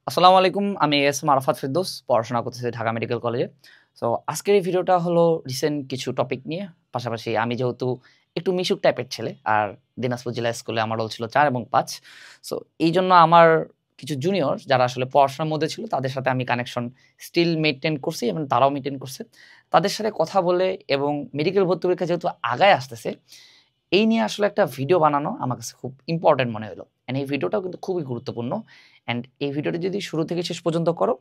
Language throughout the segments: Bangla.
আসসালামু আলাইকুম, আমি আরাফাত ফেরদৌস পড়াশোনা করতেছি ঢাকা মেডিকেল কলেজে। সো আজকের এই ভিডিওটা হলো রিসেন্ট কিছু টপিক নিয়ে। পাশাপাশি আমি যেহেতু একটু মিশুক টাইপের ছেলে আর দিনাজপুর জেলা স্কুলে আমার রোল ছিল ৪ এবং ৫। সো এইজন্য আমার কিছু জুনিয়র যারা আসলে পড়াশোনার মধ্যে ছিল তাদের সাথে আমি কানেকশন স্টিল মেইনটেইন করছি এবং তারাও মেইনটেইন করছে। তাদের সাথে কথা বলে এবং মেডিকেল ভর্তি পরীক্ষা যেহেতু আগায় আসতেছে, এই নিয়ে আসলে একটা ভিডিও বানানো আমার কাছে খুব ইম্পর্টেন্ট মনে হলো। অ্যান্ড এই ভিডিওটাও কিন্তু খুবই গুরুত্বপূর্ণ। অ্যান্ড এই ভিডিওটা যদি শুরু থেকে শেষ পর্যন্ত করো,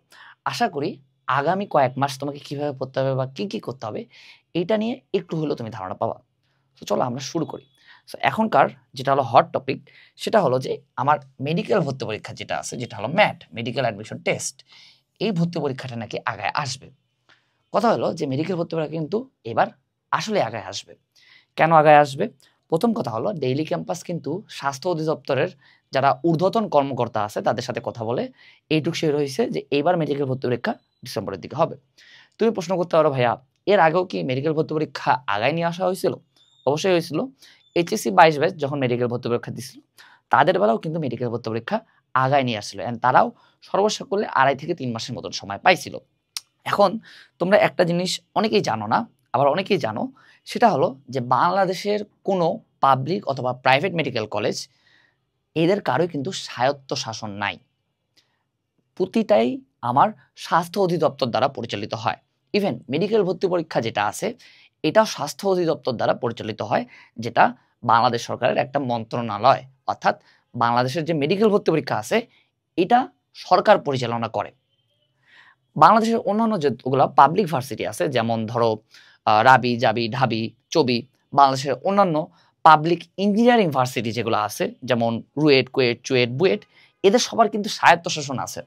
আশা করি আগামী কয়েক মাস তোমাকে কিভাবে পড়তে হবে বা কি করতে হবে, এইটা নিয়ে একটু হলেও তুমি ধারণা পাবা। তো চলো আমরা শুরু করি। সো এখনকার যেটা হলো হট টপিক, সেটা হলো যে আমার মেডিকেল ভর্তি পরীক্ষা যেটা আছে, যেটা হলো ম্যাট, মেডিকেল অ্যাডমিশন টেস্ট। এই ভর্তি পরীক্ষাটা নাকি আগায় আসবে। কথা হলো যে মেডিকেল ভর্তি পরীক্ষা কিন্তু এবার আসলে আগায় আসবে। কেন আগায় আসবে? প্রথম কথা হলো ডেইলি ক্যাম্পাস কিন্তু স্বাস্থ্য অধিদপ্তরের যারা ঊর্ধ্বতন কর্মকর্তা আছে তাদের সাথে কথা বলে এইটুকু শেয়ার হয়েছে যে এইবার মেডিকেল ভর্তি পরীক্ষা ডিসেম্বরের দিকে হবে। তুমি প্রশ্ন করতে পারো, ভাইয়া এর আগেও কি মেডিকেল ভর্তি পরীক্ষা আগায় নিয়ে আসা হয়েছিল? অবশ্যই হয়েছিল। এইচএসসি 22 ব্যাচ যখন মেডিকেল ভর্তি পরীক্ষা দিছিল, তাদের বেলাও কিন্তু মেডিকেল ভর্তি পরীক্ষা আগায় নিয়ে আসছিল। অ্যান্ড তারাও সর্বসাকুল্যে 2.5 থেকে 3 মাসের মতন সময় পাইছিল। এখন তোমরা একটা জিনিস অনেকেই জানো না, আবার অনেকেই জানো, সেটা হলো যে বাংলাদেশের কোনো পাবলিক অথবা প্রাইভেট মেডিকেল কলেজ এদের কারোই কিন্তু স্বায়ত্ত শাসন নাই। প্রতিটাই আমার স্বাস্থ্য অধিদপ্তর দ্বারা পরিচালিত হয়। ইভেন মেডিকেল ভর্তি পরীক্ষা যেটা আছে, এটাও স্বাস্থ্য অধিদপ্তর দ্বারা পরিচালিত হয়, যেটা বাংলাদেশ সরকারের একটা মন্ত্রণালয়। অর্থাৎ বাংলাদেশের যে মেডিকেল ভর্তি পরীক্ষা আছে, এটা সরকার পরিচালনা করে। বাংলাদেশের অন্যান্য যেগুলো পাবলিক ভার্সিটি আছে, যেমন ধরো রাবি, জাবি, ঢাবি, চবি, বাংলাদেশের অন্যান্য পাবলিক ইঞ্জিনিয়ারিং ভার্সিটি যেগুলো আছে, যেমন রুয়েট, কুয়েট, চুয়েট, বুয়েট, এদের সবার কিন্তু স্বায়ত্তশাসন আছে।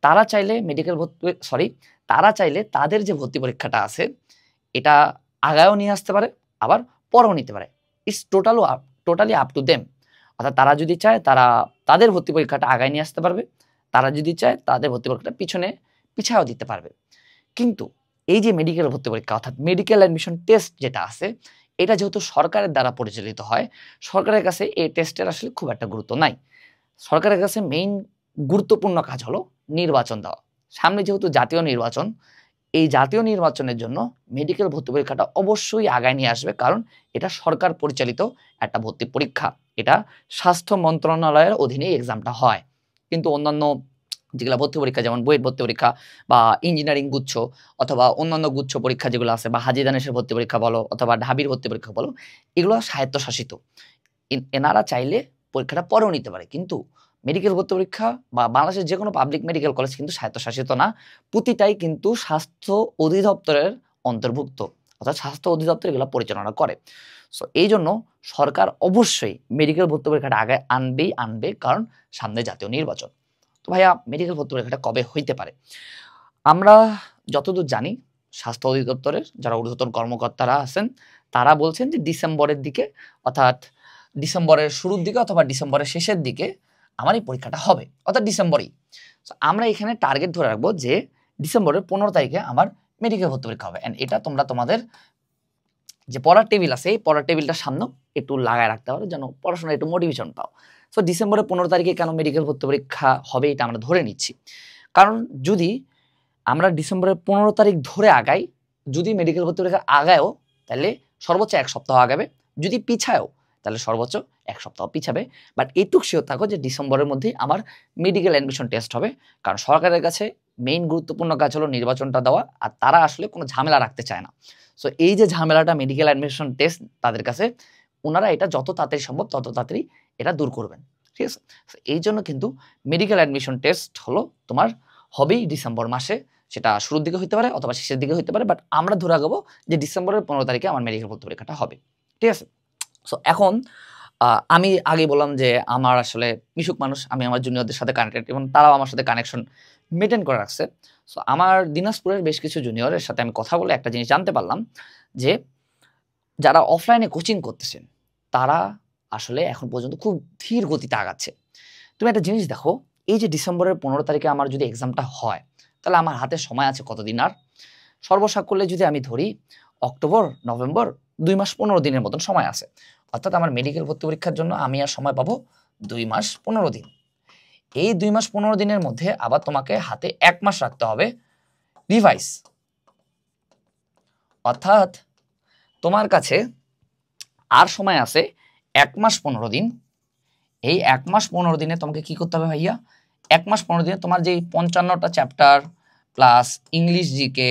তারা চাইলে মেডিকেল ভর্তি তারা চাইলে তাদের যে ভর্তি পরীক্ষাটা আছে, এটা আগায়ও নিয়ে আসতে পারে, আবার পরেও নিতে পারে। It's totally up to them. অর্থাৎ তারা যদি চায় তারা তাদের ভর্তি পরীক্ষাটা আগায় নিয়ে আসতে পারবে, তারা যদি চায় তাদের ভর্তি পরীক্ষাটা পিছায়ও দিতে পারবে। কিন্তু এই যে মেডিকেল ভর্তি পরীক্ষা অর্থাৎ মেডিকেল অ্যাডমিশন টেস্ট যেটা আছে, এটা যেহেতু সরকারের দ্বারা পরিচালিত হয়, সরকারের কাছে এই টেস্টের আসলে খুব একটা গুরুত্ব নাই। সরকারের কাছে মেইন গুরুত্বপূর্ণ কাজ হলো নির্বাচন দেওয়া। সামনে যেহেতু জাতীয় নির্বাচন, এই জাতীয় নির্বাচনের জন্য মেডিকেল ভর্তি পরীক্ষাটা অবশ্যই আগায় নিয়ে আসবে, কারণ এটা সরকার পরিচালিত একটা ভর্তি পরীক্ষা। এটা স্বাস্থ্য মন্ত্রণালয়ের অধীনে এক্সামটা হয়। কিন্তু অন্যান্য যেগুলো ভর্তি পরীক্ষা, যেমন বুয়েট ভর্তি পরীক্ষা বা ইঞ্জিনিয়ারিং গুচ্ছ অথবা অন্যান্য গুচ্ছ পরীক্ষা যেগুলো আছে, বা হাজী দানেশের ভর্তি পরীক্ষা বলো অথবা ঢাবির ভর্তি পরীক্ষা বলো, এগুলো স্বায়ত্তশাসিত। এনারা চাইলে পরীক্ষাটা পরেও নিতে পারে। কিন্তু মেডিকেল ভর্তি পরীক্ষা বা বাংলাদেশের যে কোনো পাবলিক মেডিকেল কলেজ কিন্তু স্বায়ত্তশাসিত না। প্রতিটাই কিন্তু স্বাস্থ্য অধিদপ্তরের অন্তর্ভুক্ত। অর্থাৎ স্বাস্থ্য অধিদপ্তর এগুলো পরিচালনা করে। সো এইজন্য সরকার অবশ্যই মেডিকেল ভর্তি পরীক্ষাটা আগে আনবে, কারণ সামনে জাতীয় নির্বাচন। তো ভাইয়া মেডিকেল ভর্তি পরীক্ষাটা কবে হইতে পারে? আমরা যতদূর জানি, স্বাস্থ্য অধিদপ্তরের যারা ঊর্ধ্বতন কর্মকর্তারা আছেন, তারা বলছেন যে ডিসেম্বরের দিকে, অর্থাৎ ডিসেম্বরের শুরুর দিকে অথবা ডিসেম্বরের শেষের দিকে আমার এই পরীক্ষাটা হবে, অর্থাৎ ডিসেম্বরেই। সো আমরা এখানে টার্গেট ধরে রাখবো যে ডিসেম্বরের 15 তারিখে আমার মেডিকেল ভর্তি পরীক্ষা হবে। অ্যান্ড এটা তোমরা তোমাদের যে পড়ার টেবিল আছে, এই পড়ার টেবিলটার সামনেও একটু লাগায় রাখতে পারো, যেন পড়াশোনার একটু মোটিভেশন পাও। সো ডিসেম্বরের 15 তারিখে কেন মেডিকেল ভর্তি পরীক্ষা হবে, এটা আমরা ধরে নিচ্ছি। কারণ যদি আমরা ডিসেম্বরের 15 তারিখ ধরে আগাই, যদি মেডিকেল ভর্তি পরীক্ষা আগায়ও, তাহলে সর্বোচ্চ 1 সপ্তাহ আগাবে। যদি পিছায়ও, তাহলে সর্বোচ্চ 1 সপ্তাহ পিছাবে। বাট এইটুক শিওর থাকো যে ডিসেম্বরের মধ্যেই আমার মেডিকেল অ্যাডমিশন টেস্ট হবে। কারণ সরকারের কাছে মেইন গুরুত্বপূর্ণ কাজ হলো নির্বাচনটা দেওয়া, আর তারা আসলে কোনো ঝামেলা রাখতে চায় না। সো এই যে ঝামেলাটা মেডিকেল অ্যাডমিশন টেস্ট তাদের কাছে, ওনারা এটা যত তাড়াতাড়ি সম্ভব তত তাড়াতাড়ি এটা দূর করবেন। ঠিক আছে? এই জন্য কিন্তু মেডিকেল অ্যাডমিশন টেস্ট হলো তোমার হবেই ডিসেম্বর মাসে। সেটা শুরুর দিকে হইতে পারে অথবা শেষের দিকে হইতে পারে, বাট আমরা ধরে রাখবো যে ডিসেম্বরের 15 তারিখে আমার মেডিকেল ভর্তি পরীক্ষাটা হবে। ঠিক আছে? সো এখন আমি আগেই বললাম যে আমার আসলে মিশুক মানুষ, আমি আমার জুনিয়রদের সাথে কানেক্টেড এবং তারাও আমার সাথে কানেকশন মেনটেন করে রাখছে। সো আমার দিনাজপুরের বেশ কিছু জুনিয়রের সাথে আমি কথা বলে একটা জিনিস জানতে পারলাম যে যারা অফলাইনে কোচিং করতেছেন, তারা আসলে এখন পর্যন্ত খুব ধীর গতিতে আগাচ্ছে। তুমি একটা জিনিস দেখো, এই যে ডিসেম্বরের 15 তারিখে আমার যদি এক্সামটা হয়, তাহলে আমার হাতে সময় আছে কতদিন আর? সর্বসাকুল্যে যদি আমি ধরি, অক্টোবর, নভেম্বর, 2 মাস 15 দিনের মতন সময় আছে। অর্থাৎ আমার মেডিকেল ভর্তি পরীক্ষার জন্য আমি আর সময় পাবো 2 মাস 15 দিন। এই 2 মাস 15 দিনের মধ্যে আবার তোমাকে হাতে 1 মাস রাখতে হবে রিভাইজ। অর্থাৎ তোমার কাছে আর সময় আছে 1 মাস 15 দিন। এই 1 মাস 15 দিনে তোমাকে কি করতে হবে ভাইয়া? 1 মাস 15 দিনে তোমার যে 55টা চ্যাপ্টার প্লাস ইংলিশ জিকে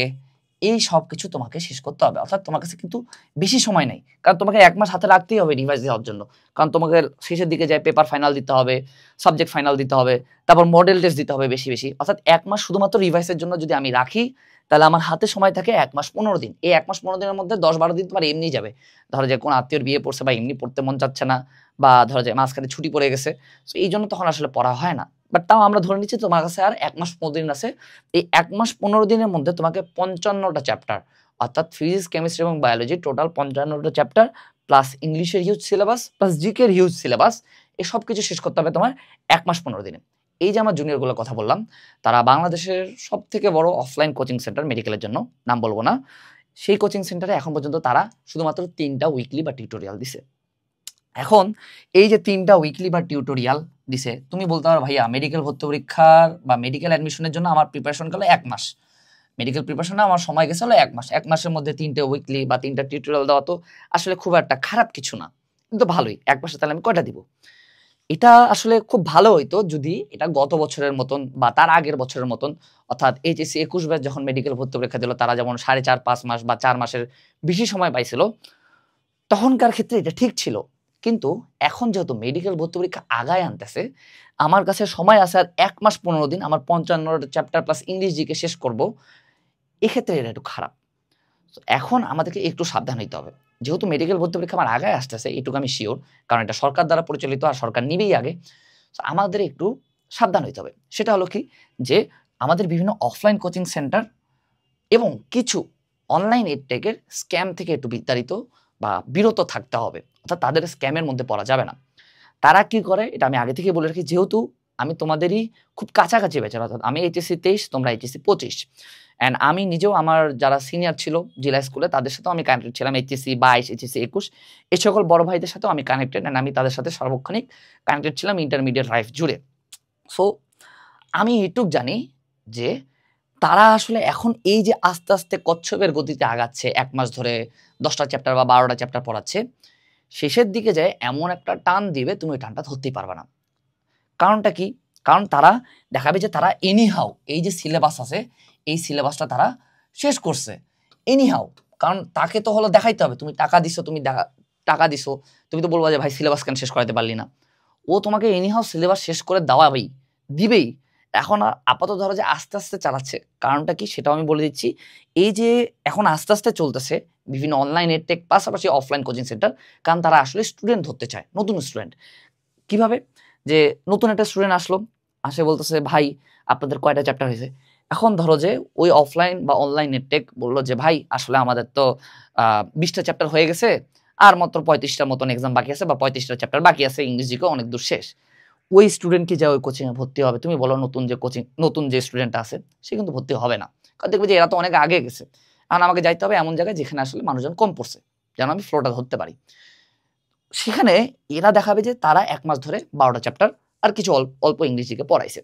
এই সব কিছু তোমাকে শেষ করতে হবে। অর্থাৎ তোমার কাছে কিন্তু বেশি সময় নেই, কারণ তোমাকে 1 মাস হাতে রাখতেই হবে রিভাইজ দেওয়ার জন্য। কারণ তোমাকে শেষের দিকে যায় পেপার ফাইনাল দিতে হবে, সাবজেক্ট ফাইনাল দিতে হবে, তারপর মডেল টেস্ট দিতে হবে বেশি বেশি। অর্থাৎ 1 মাস শুধুমাত্র রিভাইসের জন্য যদি আমি রাখি, তাহলে আমার হাতে সময় থাকে 1 মাস 15 দিন। এই 1 মাস 15 দিনের মধ্যে 10-12 দিন তোমার এমনি যাবে। ধরো যে কোন আত্মীয়র বিয়ে পড়ছে বা এমনি পড়তে মন চাচ্ছে না, বা ধরো যে মাঝখানে ছুটি পড়ে গেছে, তো এই জন্য তখন আসলে পড়া হয় না। বাট তাও আমরা ধরে নিচ্ছি তোমার কাছে আর 1 মাস 15 দিন আছে। এই 1 মাস 15 দিনের মধ্যে তোমাকে 55টা চ্যাপ্টার, অর্থাৎ ফিজিক্স, কেমিস্ট্রি এবং বায়োলজি টোটাল 55টা চ্যাপ্টার প্লাস ইংলিশের হিউজ সিলেবাস প্লাস জিকের হিউজ সিলেবাস, এই সব কিছু শেষ করতে হবে তোমার 1 মাস 15 দিনে। এই যে আমার জুনিয়রগুলোর কথা বললাম, তারা বাংলাদেশের সব থেকে বড় অফলাইন কোচিং সেন্টার মেডিকেলের জন্য, নাম বলবো না, সেই কোচিং সেন্টারে এখন পর্যন্ত তারা শুধুমাত্র 3টা উইকলি বা টিউটোরিয়াল দিছে। এখন এই যে 3টা উইকলি বা টিউটোরিয়াল দিছে, তুমি বলতে পারো ভাইয়া মেডিকেল ভর্তি পরীক্ষার বা মেডিকেল অ্যাডমিশনের জন্য আমার প্রিপারেশন গেল 1 মাস, মেডিকেল প্রিপারেশনে আমার সময় গেছে হলো 1 মাস। 1 মাসের মধ্যে 3টে উইকলি বা 3টা টিউটোরিয়াল দেওয়া তো আসলে খুব একটা খারাপ কিছু না, কিন্তু ভালোই। 1 মাসে তাহলে আমি কয়টা দিব? এটা আসলে খুব ভালো হইতো যদি এটা গত বছরের মতন বা তার আগের বছরের মতন, অর্থাৎ এইচএসসি 21 ব্যাচ যখন মেডিকেল ভর্তি পরীক্ষা দিল, তারা যেমন 4.5-5 মাস বা 4 মাসের বেশি সময় পাইছিল, তখনকার ক্ষেত্রে এটা ঠিক ছিল। কিন্তু এখন যেহেতু মেডিকেল ভর্তি পরীক্ষা আগায় আনতেছে, আমার কাছে সময় আছে আর 1 মাস 15 দিন, আমার 55টা চ্যাপ্টার প্লাস ইংলিশ জিকে শেষ করব, এক্ষেত্রে এটা একটু খারাপ। তো এখন আমাদেরকে একটু সাবধান হইতে হবে। যেহেতু মেডিকেল ভর্তি পরীক্ষা আমার আগায় আসতেছে, এটুকু আমি শিওর, কারণ এটা সরকার দ্বারা পরিচালিত আর সরকার নিবেই আগে। তো আমাদের একটু সাবধান হইতে হবে। সেটা হলো কি, যে আমাদের বিভিন্ন অফলাইন কোচিং সেন্টার এবং কিছু অনলাইন এডটেকের স্ক্যাম থেকে একটু বিতাড়িত বা বিরত থাকতে হবে। অর্থাৎ তাদের স্ক্যামের মধ্যে পড়া যাবে না। তারা কি করে এটা আমি আগে থেকে বলে রাখি, যেহেতু আমি তোমাদেরই খুব কাছাকাছি ব্যাচের, অর্থাৎ আমি এইচএসসি 23, তোমরা এইচএসসি 25, অ্যান্ড আমি নিজেও আমার যারা সিনিয়র ছিল জেলা স্কুলে তাদের সাথেও আমি কানেক্টেড ছিলাম, এইচএসসি 22, এইচএসসি 21, এই সকল বড় ভাইদের সাথেও আমি কানেক্টেড, অ্যান্ড আমি তাদের সাথে সার্বক্ষণিক কানেক্টেড ছিলাম ইন্টারমিডিয়েট লাইফ জুড়ে। সো আমি এইটুক জানি যে তারা আসলে এখন এই যে আস্তে আস্তে কচ্ছপের গতিতে আগাচ্ছে, 1 মাস ধরে 10টা চ্যাপ্টার বা 12টা চ্যাপ্টার পড়াচ্ছে, শেষের দিকে যায় এমন একটা টান দিবে তুমি ওই টানটা ধরতেই পারবে না। কারণটা কি? কারণ তারা দেখাবে যে তারা এনিহাউ এই যে সিলেবাস আছে, এই সিলেবাসটা তারা শেষ করছে এনিহাউ। কারণ তাকে তো হলো দেখাইতে হবে, তুমি টাকা দিছো, টাকা দিছো, তুমি তো বলবা যে ভাই সিলেবাস কেন শেষ করাতে পারলি না। ও তোমাকে এনিহাউ সিলেবাস শেষ করে দেওয়াবেই, দিবেই। এখন আপাতত ধরো যে আস্তে আস্তে চালাচ্ছে, কারণটা কি সেটাও আমি বলে দিচ্ছি। এই যে এখন আস্তে আস্তে চলতেছে বিভিন্ন অনলাইন এডটেক পাশাপাশি অফলাইন কোচিং সেন্টার, কারণ তারা আসলে স্টুডেন্ট ধরতে চায়, নতুন স্টুডেন্ট। কিভাবে? যে নতুন একটা স্টুডেন্ট আসলো, আসে বলতেছে ভাই আপনাদের কয়টা চ্যাপ্টার হয়েছে? এখন ধরো যে ওই অফলাইন বা অনলাইন নেটটেক বললো যে ভাই আসলে আমাদের তো 20টা চ্যাপ্টার হয়ে গেছে, আর মাত্র 35টার মতন এক্সাম বাকি আছে বা 35টা চ্যাপ্টার বাকি আছে, ইংরেজিকে অনেক দূর শেষ। ওই স্টুডেন্ট কি যা ওই কোচিংয়ে ভর্তি হবে? তুমি বলো নতুন যে স্টুডেন্ট আছে সে কিন্তু ভর্তি হবে না, কারণ দেখবে যে এরা তো অনেক আগে গেছে। আর আমাকে যাইতে হবে এমন জায়গায় যেখানে আসলে মানুষজন কম পড়ছে, যেন আমি ফ্লোটা ধরতে পারি। সেখানে এরা দেখাবে যে তারা 1 মাস ধরে 12টা চ্যাপ্টার আর কিছু অল্প ইংরেজিকে পড়াইছে।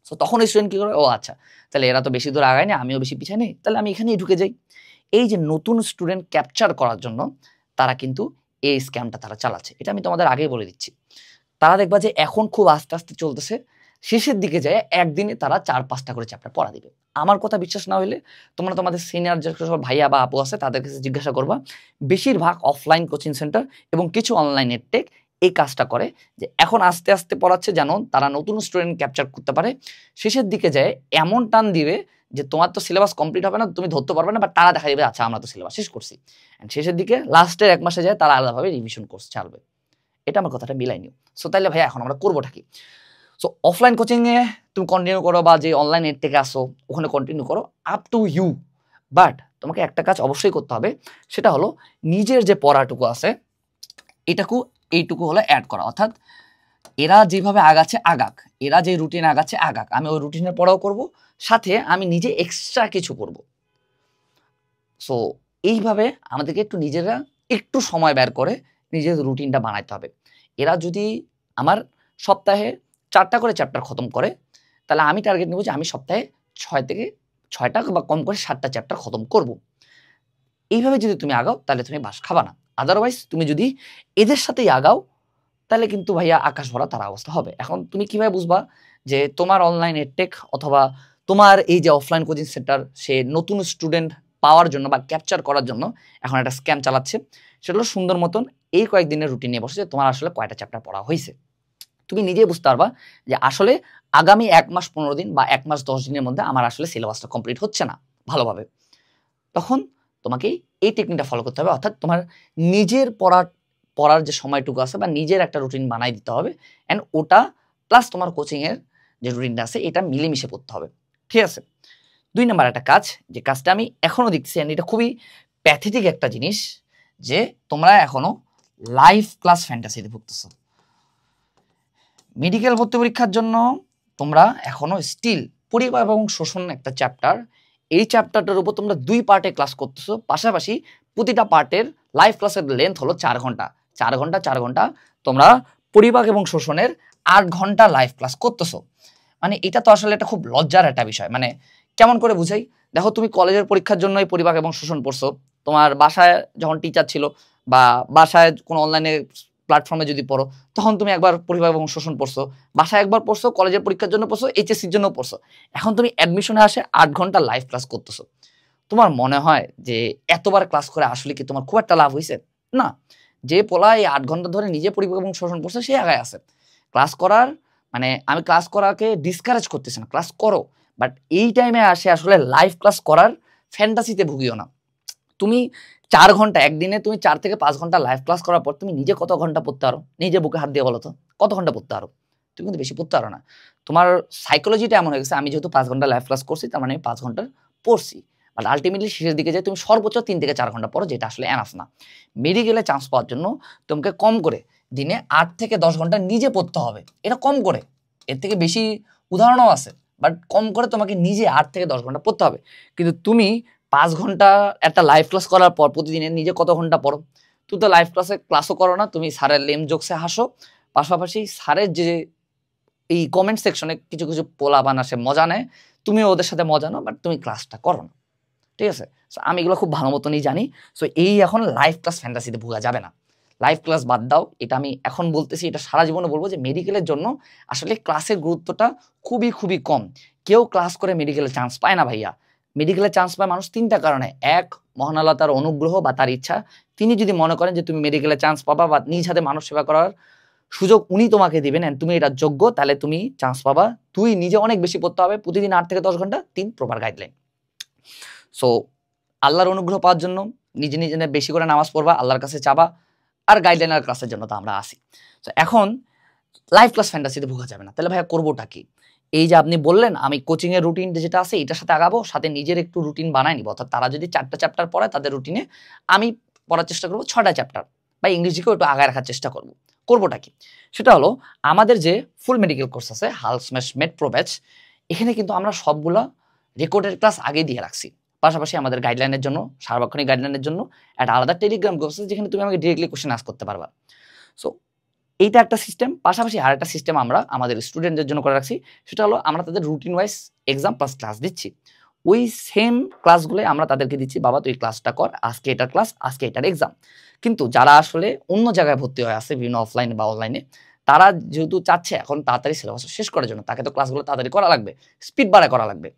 সো তখন স্টুডেন্ট কি করে, ও আচ্ছা তাহলে এরা তো বেশি দূর আগায় না, আমিও বেশি পিছাই নেই, তাহলে আমি এখানেই ঢুকে যাই। এই যে নতুন স্টুডেন্ট ক্যাপচার করার জন্য তারা কিন্তু এই স্ক্যামটা তারা চালাচ্ছে, এটা আমি তোমাদের আগেই বলে দিচ্ছি। তারা দেখবা যে এখন খুব আস্তে আস্তে চলতেছে, শেষের দিকে যায় একদিনে তারা 4-5টা করে চ্যাপ্টার পড়া দিবে। আমার কথা বিশ্বাস না হলে তোমরা তোমাদের সিনিয়র যে সব ভাইয়া বা আপু আছে তাদের কাছে জিজ্ঞাসা করবা। বেশিরভাগ অফলাইন কোচিং সেন্টার এবং কিছু অনলাইন টেক এই কাজটা করে, যে এখন আস্তে আস্তে পড়াচ্ছে যেন তারা নতুন স্টুডেন্ট ক্যাপচার করতে পারে। শেষের দিকে যায় এমন টান দিবে যে তোমার তো সিলেবাস কমপ্লিট হবে না, তুমি ধরতে পারবে না, বা তারা দেখা যাবে আচ্ছা আমরা তো সিলেবাস শেষ করছি। শেষের দিকে লাস্টের 1 মাসে যায় তারা আলাদাভাবে রিভিশন কোর্স ছাড়বে। এটা আমার কথাটা মিলাই নিও। সো তাইলে ভাইয়া এখন আমরা করবোটা কি? সো অফলাইন কোচিং এ তুমি কন্টিনিউ করো বা যে অনলাইন এর থেকে আসো ওখানে কন্টিনিউ করো, আপ টু ইউ। বাট তোমাকে একটা কাজ অবশ্যই করতে হবে, সেটা হলো নিজের যে পড়াটুকু আছে এইটুকু হলো অ্যাড করা। অর্থাৎ এরা যেভাবে আগাচ্ছে আগাক, এরা যে রুটিন আগাচ্ছে আগাক, আমি ওই রুটিনের পড়াও করব, সাথে আমি নিজে এক্সট্রা কিছু করব। সো এইভাবে আমাদেরকে একটু নিজেরা একটু সময় বের করে নিজের রুটিনটা বানাইতে হবে। এরা যদি আমার সপ্তাহে 4টা করে চ্যাপ্টার খতম করে, তাহলে আমি টার্গেট নেব যে আমি সপ্তাহে 6 থেকে 6টা বা কম করে 7টা চ্যাপ্টার খতম করব। এইভাবে যদি তুমি আগাও তাহলে তুমি বাস খাবা না। আদারওয়াইজ তুমি যদি এদের সাথেই আগাও তাহলে কিন্তু ভাইয়া আকাশ ভরা তার অবস্থা হবে। এখন তুমি কিভাবে বুঝবা যে তোমার অনলাইন এডটেক অথবা তোমার এই যে অফলাইন কোচিং সেন্টার সে নতুন স্টুডেন্ট পাওয়ার জন্য বা ক্যাপচার করার জন্য এখন একটা স্ক্যাম চালাচ্ছে? সেটা হলো সুন্দর মতন এই কয়েকদিনের রুটিন নিয়ে বসে যে তোমার আসলে কয়টা চ্যাপ্টার পড়া হয়েছে। তুমি নিজেই বুঝতে পারবা যে আসলে আগামী 1 মাস 15 দিন বা 1 মাস 10 দিনের মধ্যে আমার আসলে সিলেবাসটা কমপ্লিট হচ্ছে না ভালোভাবে। তখন তোমাকে এই টেকনিকটা ফলো করতে হবে, অর্থাৎ তোমার নিজের পড়ার যে সময়টুকু আছে বা নিজের একটা রুটিন বানাই দিতে হবে, অ্যান্ড ওটা প্লাস তোমার কোচিংয়ের যে রুটিনটা আছে এটা মিলেমিশে পড়তে হবে। ঠিক আছে? 2 নাম্বার একটা কাজ, যে কাজটা আমি এখনো দেখছি, অ্যান্ড এটা খুবই প্যাথেটিক একটা জিনিস, যে তোমরা এখনো লাইভ ক্লাস ফ্যান্টাসিতে ভুগতেছো। মেডিকেল ভর্তি পরীক্ষার জন্য তোমরা এখনো স্টিল পরিবার এবং শোষণ একটা চ্যাপ্টার, এই চ্যাপ্টারটার উপর তোমরা 2 পার্টে ক্লাস করতেছো। পাশাপাশি প্রতিটা পার্টের লাইভ ক্লাসের লেন্থ হলো 4 ঘন্টা। 4 ঘন্টা তোমরা পরিবার এবং শোষণের 8 ঘন্টা লাইভ ক্লাস করতেছো। মানে এটা তো আসলে একটা খুব লজ্জার একটা বিষয়। মানে কেমন করে বুঝাই? দেখো, তুমি কলেজের পরীক্ষার জন্যই পরিবার এবং শোষণ পড়ছো। তোমার বাসায় যখন টিচার ছিল বা বাসায় কোনো অনলাইনে প্ল্যাটফর্মে যদি পড়ো, তখন তুমি একবার পরিবার এবং শোষণ পড়ছো, বাসায় একবার পড়ছো, কলেজের পরীক্ষার জন্য পড়ছো, এইচএসসির জন্য পড়ছো। এখন তুমি অ্যাডমিশনে আসে 8 ঘন্টা লাইভ ক্লাস করতেছো। তোমার মনে হয় যে এতবার ক্লাস করে আসলে কি তোমার খুব একটা লাভ হয়েছে? না। যে পোলা এই 8 ঘন্টা ধরে নিজে পরিবার এবং শোষণ পড়ছে সে আগায় আছে। ক্লাস করার মানে আমি ক্লাস করাকে ডিসকারেজ করতেছি না, ক্লাস করো, বাট এই টাইমে আসে আসলে লাইভ ক্লাস করার ফ্যান্টাসিতে ভুগিও না। তুমি 4 ঘন্টা একদিনে তুমি 4 থেকে 5 ঘন্টা লাইভ ক্লাস করার পর তুমি নিজে কত ঘন্টা পড়তে পারো? নিজে বুকে হাত দিয়ে বলো তো, কত ঘন্টা পড়তে পারো? তুমি কিন্তু বেশি পড়তে পারো না। তোমার সাইকোলজিটা এমন হয়ে গেছে, আমি যেহেতু 5 ঘন্টা লাইভ ক্লাস করছি তার মানে আমি 5 ঘন্টা পড়ছি, বাট আলটিমেটলি শেষের দিকে যে তুমি সর্বোচ্চ 3 থেকে 4 ঘন্টা পড়ো, যেটা আসলে এনাফ না। মেডিকেলে চান্স পাওয়ার জন্য তোমাকে কম করে দিনে 8 থেকে 10 ঘন্টা নিজে পড়তে হবে। এটা কম করে, এর থেকে বেশি উদাহরণও আছে, বাট কম করে তোমাকে নিজে 8 থেকে 10 ঘন্টা পড়তে হবে। কিন্তু তুমি 5 ঘন্টা একটা লাইভ ক্লাস করার পর প্রতিদিনে নিজে কত ঘন্টা পড়ো? তুমি তো লাইভ ক্লাসও করো না, তুমি স্যারের লেম জোকসে হাসো, পাশাপাশি স্যারের যে এই কমেন্ট সেকশনে কিছু কিছু পোলাপান আসে মজা নেয়, তুমিও ওদের সাথে মজা নাও, বাট তুমি ক্লাসটা করো না। ঠিক আছে? সো আমি এগুলো খুব ভালো মতনই জানি। সো এই এখন লাইভ ক্লাস ফ্যান্টাসিতে ভোগা যাবে না। লাইভ ক্লাস বাদ দাও, এটা আমি এখন বলতেছি, এটা সারা জীবনে বলবো যে মেডিকেলের জন্য আসলে ক্লাসের গুরুত্বটা খুবই খুবই কম। কেউ ক্লাস করে মেডিকেলে চান্স পায় না ভাইয়া। মেডিকেলে চান্স পায় মানুষ 3টা কারণে। এক, মহান আল্লাহ তার অনুগ্রহ বা তার ইচ্ছা। তিনি যদি মনে করেন যে তুমি মেডিকেলে চান্স পাবা বা নিজ হাতে মানুষ সেবা করার সুযোগ উনি তোমাকে দিবেন, তুমি এটা যোগ্য, তাহলে তুমি চান্স পাবা। 2, নিজে অনেক বেশি পড়তে হবে, প্রতিদিন 8 থেকে 10 ঘন্টা। 3, প্রপার গাইডলাইন। সো আল্লাহর অনুগ্রহ পাওয়ার জন্য নিজে নিজে বেশি করে নামাজ পড়বা, আল্লাহর কাছে চাবা, আর গাইডলাইনার ক্লাসের জন্য তো আমরা আসি। তো এখন লাইভ ক্লাস ফ্যান্টাসিতে ভোগা যাবে না। তাহলে ভাইয়া করবোটা কি? এই যে আপনি বললেন আমি কোচিং এর রুটিন যেটা আছে এটার সাথে আগাবো, সাথে নিজের একটু রুটিন বানাই নিব। অর্থাৎ তারা যদি 4টা চ্যাপ্টার পড়ে তাদের রুটিনে আমি পড়ার চেষ্টা করবো 6টা চ্যাপ্টার, বা ইংরেজিকেও একটু আগায় রাখার চেষ্টা করব। করবোটা কি? সেটা হলো আমাদের যে ফুল মেডিকেল কোর্স আছে হাল স্ম্যাশ মেড প্রো ব্যাচ, এখানে কিন্তু আমরা সবগুলা রেকর্ডের ক্লাস আগে দিয়ে রাখছি। পাশাপাশি আমাদের গাইডলাইনের জন্য, সার্বক্ষণিক গাইডলাইনের জন্য একটা আলাদা টেলিগ্রাম গ্রুপ আছে যেখানে তুমি আমাকে ডিরেক্টলি কোশ্চেন আস্ক করতে পারবা। সো এইটা একটা সিস্টেম। পাশাপাশি আর একটা সিস্টেম আমরা আমাদের স্টুডেন্টদের জন্য করে রাখছি, সেটা হলো আমরা তাদের routine wise exam plus class দিচ্ছি। ওই সেম ক্লাসগুলো আমরা তাদেরকে দিচ্ছি, বাবা তুই ক্লাসটা কর, আজকে এটার ক্লাস, আজকে এটার এক্সাম। কিন্তু যারা আসলে অন্য জায়গায় ভর্তি হয়ে আছে বিভিন্ন অফলাইনে বা অনলাইনে, তারা যেহেতু চাচ্ছে এখন তাড়াতাড়ি সিলেবাস শেষ করার জন্য, তাকে তো ক্লাসগুলো তাড়াতাড়ি করা লাগবে, স্পিড বাড়ায় করা লাগবে।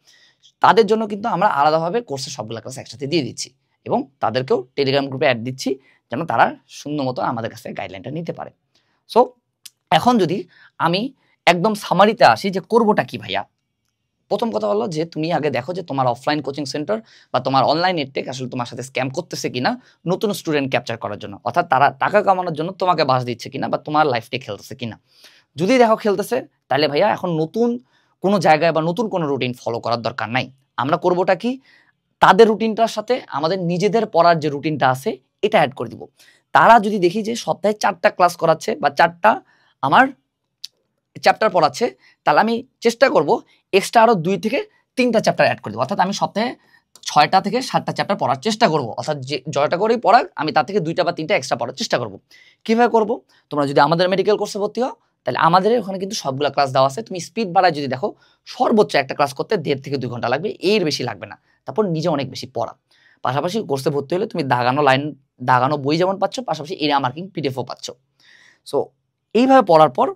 তাদের জন্য কিন্তু আমরা আলাদাভাবে কোর্সের সবগুলো ক্লাস একসাথে দিয়ে দিচ্ছি এবং তাদেরকেও টেলিগ্রাম গ্রুপে অ্যাড দিচ্ছি যেন তারা সুন্দর মতো আমাদের কাছে গাইডলাইনটা নিতে পারে। সো এখন যদি আমি একদম সামারিতে আসি যে করবোটা কি ভাইয়া, প্রথম কথা হলো যে তুমি আগে দেখো যে তোমার অফলাইন কোচিং সেন্টার বা তোমার অনলাইন এডটেক আসলে তোমার সাথে স্ক্যাম করতেছে কিনা নতুন স্টুডেন্ট ক্যাপচার করার জন্য, অর্থাৎ তারা টাকা কামানোর জন্য তোমাকে বাস দিচ্ছে কিনা বা তোমার লাইফটে খেলতেছে কিনা। যদি দেখো খেলতেছে, তাহলে ভাইয়া এখন নতুন কোনো জায়গায় বা নতুন কোনো রুটিন ফলো করার দরকার নাই। আমরা করবোটা কি, তাদের রুটিনটার সাথে আমাদের নিজেদের পড়ার যে রুটিনটা আছে এটা অ্যাড করে দিব। তারা যদি দেখি যে সপ্তাহে 4টা ক্লাস করাচ্ছে বা 4টা আমার চ্যাপ্টার পড়াচ্ছে, তাহলে আমি চেষ্টা করব এক্সট্রা আরো 2 থেকে 3টা চ্যাপ্টার অ্যাড করে দেবো। অর্থাৎ আমি সপ্তাহে 6টা থেকে 7টা চ্যাপ্টার পড়ার চেষ্টা করব। অর্থাৎ যে জয়টা করেই পড়াক আমি তার থেকে 2টা বা 3টা এক্সট্রা পড়ার চেষ্টা করব। কিভাবে করব? তোমরা যদি আমাদের মেডিকেল কোর্সে ভর্তি হও তাহলে আমাদের ওখানে কিন্তু সবগুলো ক্লাস দেওয়া আছে। তুমি স্পিড বাড়ায় যদি দেখো, সর্বোচ্চ একটা ক্লাস করতে 1.5 থেকে 2 ঘন্টা লাগবে, এর বেশি লাগবে না। তারপর নিজে অনেক বেশি পড়া। পাশাপাশি কোর্সে ভর্তি হলে তুমি দাগানো বই যেমন পাচ্ছ, পাশাপাশি এরিয়া মার্কিং পিডিএফও পাচ্ছ। সো এইভাবে পড়ার পর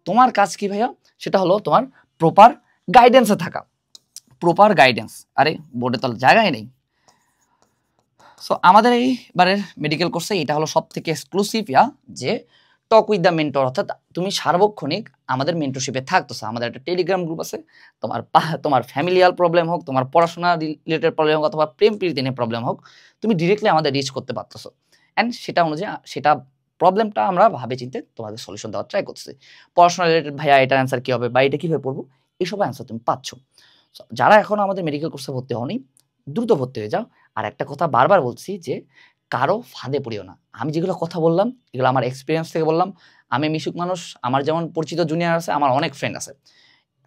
তোমার কাজ কি ভাইয়া? সেটা হলো তোমার প্রপার গাইডেন্সে থাকা। প্রপার গাইডেন্স, আরে বোর্ডে তো জায়গায় নেই। সো আমাদের এইবারের মেডিকেল কোর্সে এটা হলো সব থেকে এক্সক্লুসিভ যে টক উইথ দ্য মেন্টর, অর্থাৎ তুমি সার্বক্ষণিক আমাদের মেন্টরশিপে থাকতেছো। আমাদের একটা টেলিগ্রাম গ্রুপ আছে। তোমার ফ্যামিলিয়াল প্রবলেম হোক, তোমার পড়াশোনা রিলেটেড প্রবলেম হোক, অথবা প্রেম প্রীতি নিয়ে প্রবলেম হোক, তুমি ডিরেক্টলি আমাদের রিচ করতে পারতেছো। অ্যান্ড সেটা অনুযায়ী সেটা প্রবলেমটা আমরা ভাবে চিন্তে তোমাদের সলিউশন দেওয়ার ট্রাই করতেছি। পড়াশোনা রিলেটেড ভাইয়া এটার অ্যান্সার কী হবে বা এটা কীভাবে পড়বো, এইসব অ্যান্সার তুমি পাচ্ছ। যারা এখনো আমাদের মেডিকেল কোর্সে ভর্তি হওনি, দ্রুত ভর্তি হয়ে যাও। আর একটা কথা বারবার বলছি যে কারো ফাঁদে পড়িও না। আমি যেগুলো কথা বললাম এগুলো আমার এক্সপিরিয়েন্স থেকে বললাম। আমি মিশুক মানুষ, আমার যেমন পরিচিত জুনিয়র আছে, আমার অনেক ফ্রেন্ড আছে।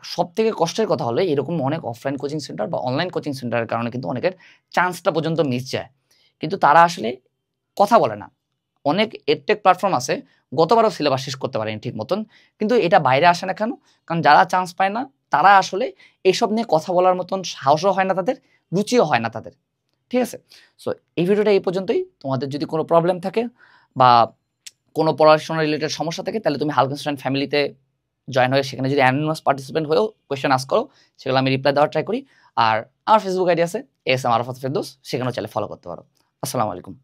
সব থেকে কষ্টের কথা হলো এরকম অনেক অফলাইন কোচিং সেন্টার বা অনলাইন কোচিং সেন্টারের কারণে কিন্তু অনেকের চান্সটা পর্যন্ত মিস যায়, কিন্তু তারা আসলে কথা বলে না। অনেক এডটেক প্ল্যাটফর্ম আছে, গতবারও সিলেবাস শেষ করতে পারেনি ঠিক মতন, কিন্তু এটা বাইরে আসে না কেন? কারণ যারা চান্স পায় না তারা আসলে এইসব নিয়ে কথা বলার মতন সাহসও হয় না তাদের, রুচিও হয় না তাদের। ঠিক আছে? সো এই ভিডিওটা এই পর্যন্তই। তোমাদের যদি কোনো প্রবলেম থাকে বা কোনো পড়াশোনা রিলেটেড সমস্যা থাকে, তাহলে তুমি হালকা স্টুডেন্ট ফ্যামিলিতে জয়েন হয়ে সেখানে যদি অ্যানোনিমাস পার্টিসিপেন্ট হয়েও কোয়েশ্চেন আস্ক করো, সেগুলো আমি রিপ্লাই দেওয়ার ট্রাই করি। আর আমার ফেসবুক আইডি আছে ASM আরাফাত ফেরদৌস, সেখানেও চাইলে ফলো করতে পারো। আসসালামু আলাইকুম।